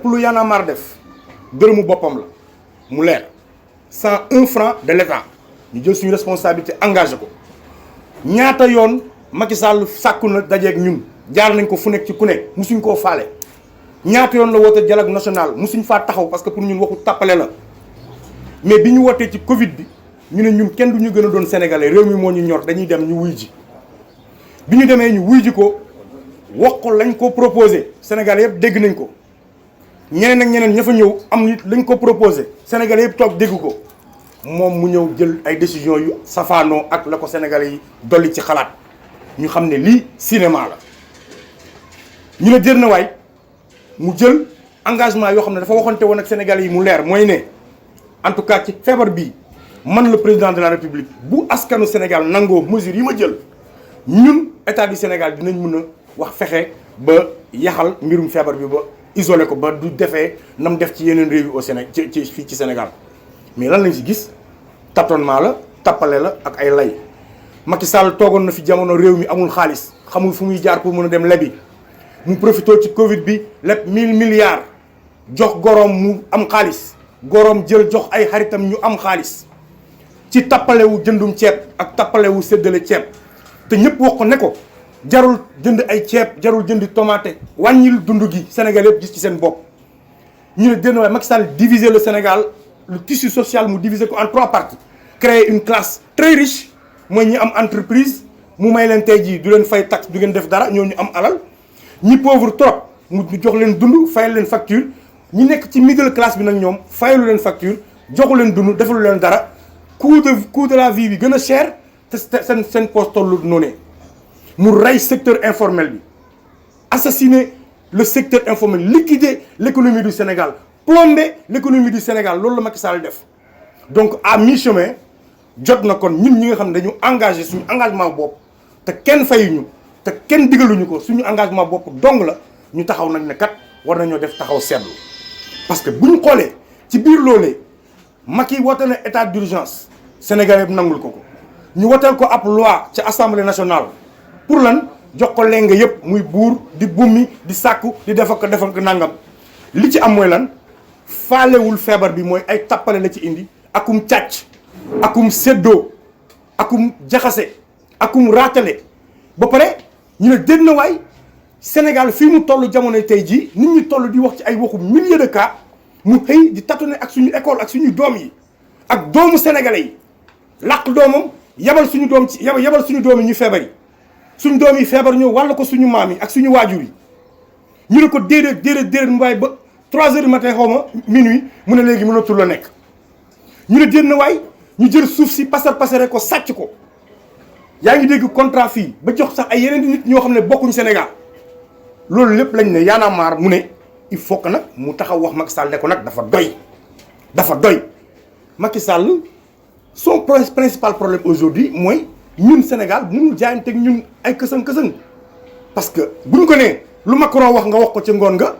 lépp lu Y'en a marre def dërëmu boppam la mu leer sans 1 franc de l'État ñu jël suñu responsabilité engagé ko ñaata yoon Macky Sall sàkku na dajeeg ñun jaar nañ ko fu nekk ci ku nekk musuñ koo faale ñaata yoon la woote dialogue national musuñ faa taxaw parce que pour ñun waxu tàppale la mais bi ñu wootee ci Covid bi ñu ne ñun kenn du ñu gën a doon sénégalais réew mi moo ñu ñor dañuy dem ñu wuy ji bi ñu demee ñu wuy ji ko wax ko lañ ko proposé sénégalais yëpp dégg nañ ko ñeneen ak ñeneen ña fa ñëw am nit lañ ko proposé sénégalais yëpp toog dégg ko moom mu ñëw jël ay décisions yu safaanoo ak la ko sénégalais yi dolli ci xalaat ñu xam ne lii cinéma la ñu ne jër na waay mu jël engagement yoo xam ne dafa waxante woon ak sénégalais yi mu leer mooy ne en tout cas ci feebar bii man le président de la république bu askanu Sénégal nangoo mesures yi ma jël ñun état du Sénégal dinañ mën a wax fexe ba yaxal mbirum feebar bi ba isolé ko ba du defee nam def ci yeneen réew yi au Sénégal ci fii ci Sénégal mais lan lañ si gis tâtonnement la tappale la ak ay lay Macky Sall toogoon na fi jamono réew mi amul xaalis xamul fu muy jaar pour mën a dem lebi mu profité ci Covid bi lépp 1000 milliards jox goroom mu am xaalis goroom jël jox ay xaritam ñu am xaalis ci tappalewu jëndum ceeb ak tappalewu séddale ceeb te ñëpp wax ko ne ko jarul jënd ay ceeb jarul jënd tomate wàññil dund gi Sénégal yëpp gis ci seen bopp ñu ne dénn waaye Macky Sall diviser le Sénégal le tissu social mu diviser ko en 3 parties créer une classe très riche mooy ñi am entreprise mu may leen tey jii du leen fay taxe du ngeen def dara ñoo ñu am alal ñi pauvre trop mu jox leen dund fayal leen facture ñi nekk ci middle classe bi nag ñoom fayalu leen facture joxu leen dund defalu leen dara coût de la vie bi gën a cher te seen poste tollu noonu mu rey secteur informel bi assassiner le secteur informel liquider l'économie du Sénégal plomber l'économie du Sénégal loolu la Macky Sall def donc à mi-chemin jot na kon ñun ñi nga xam ne dañu engagé suñu engagement bopp te kenn fayuñu te kenn digaluñu ko suñu engagement bopp dong la ñu taxaw nag ne kat war nañoo def taxaw seetlu parce que bu ñu xoolee ci biir loolee Macky woote na état d'urgence Sénégal yëpp nangul ko ñu woteel ko ab loi ca assemblée nationale pour lan jox ko lenge yëpp muy buur di bummi di sàkku di defal ko nangam li ci am mooy lan faalewul feebar bi mooy ay tappale la ci indi akum càcc akum séddoo akum jaxase akum raatale ba pare ñu ne dégg na waay Sénégal fii mu toll jamono tey jii nit ñi toll di wax ci ay waxu milliers de cas mu xëy di tâtonner ak suñu école ak suñu doom yi ak doomu sénégalais yi làq doomam yabal suñu doom ci yabal suñu doom yi ñu feebar yi suñu doom yi feebar ñëw wàll ko suñu maam yi ak suñu waajur yi ñu ne ko déedéet mu waaye ba 3 heures du matin xaw ma minuit mu ne léegi mënatul la nekk ñu ne déet na waay ñu jël suuf si pasare ko sàcc ko yaa ngi dégg contrat fii ba jox sax ay yeneen nit ñoo xam ne bokkuñ Sénégal loolu lépp lañ ne Y'en a marre mu ne il faut que nag mu taxaw wax Macky Sall ne ko nag dafa doy Macky Sall son principal problème aujourd'hui mooy ñun Sénégal mënul jaayanteeg ñun ay kësën parce que buñ ko nee lu Macron wax nga wax ko ci ngoon nga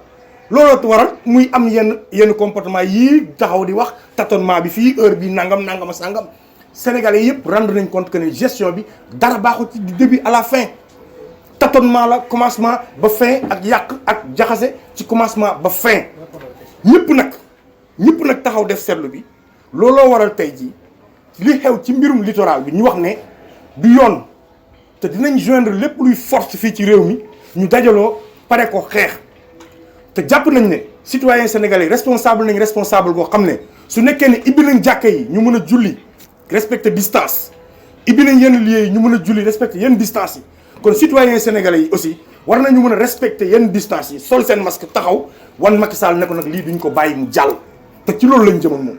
looloo waral muy am yenn comportement yii taxaw di wax tâtonnement bi fii heure bi nangam sangam Sénégalais yëpp rendre nañ compte que ne gestion bi dara baaxul ci du début à la fin tâtonnement la commencement ba fin ak yàq ak jaxase ci commencement ba fin ñëpp nag taxaw def seetlu bi looloo waral tey jii li xew ci mbirum littoral bi ñu wax ne du yoon te dinañ joindre lépp luy force fii ci réew mi ñu dajaloo pare ko xeex te jàpp nañ ne citoyen sénégalais responsable boo xam ne su nekkee ne ibbi nañ jàkka yi ñu mën a julli respecter distance ibbi nañ yenn lieux yi ñu mën a julli respecter yenn distance yi kon citoyen sénégalais yi aussi war nañu mën a respecter yenn distance yi sol seen masque taxaw wan Macky Sall ne ko nag lii duñ ko bàyyi mu jàll te ci loolu lañ jëm ak moom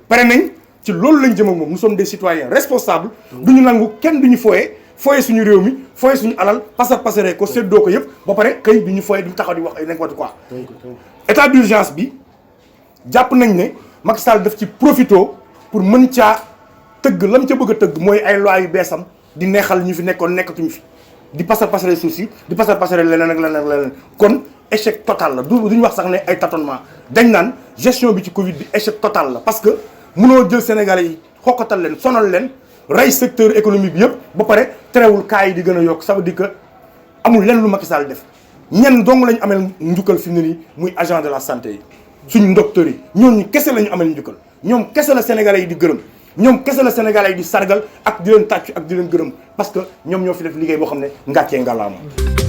pare nañ ci loolu lañ jëm ak moom nous sommes des citoyens responsables duñu nangu kenn duñu fooye suñu réew mi fooye suñu alal pasare ko séddoo ko yëpp ba pare kay duñu fooye duñu taxaw di wax ay n'importe quoi état d'urgence bi jàpp nañ ne Macky Sall daf ci profito pour mën caa tëgg lam ca bëgg a tëgg mooy ay loi yu beesam di neexal ñu fi nekkoon nekkatuñu fi di pasare suuf si di pasare leneen ak leneen kon échec total la duñu wax sax ne ay tâtonnement dañ naan gestion bi ci Covid bi échec total la parce que mënoo jël Sénégalais yi xokkatal leen sonal leen rey secteur économique bi yëpp ba pare terewul cas yi di gën a yokk ça veut dire que amul lenn lu Macky Sall def ñenn dong lañu amel njukkal fi mu ne nii muy agent de la santé yi suñu docteurs yi ñooñu kese la ñu amel njukkal ñoom kese la sénégalais yi di gërëm ñoom kese la sénégalais yi di sargal ak di leen tàccu ak di leen gërëm parce que ñoom ñoo fi def liggéey boo xam ne ngàccee ngàllaama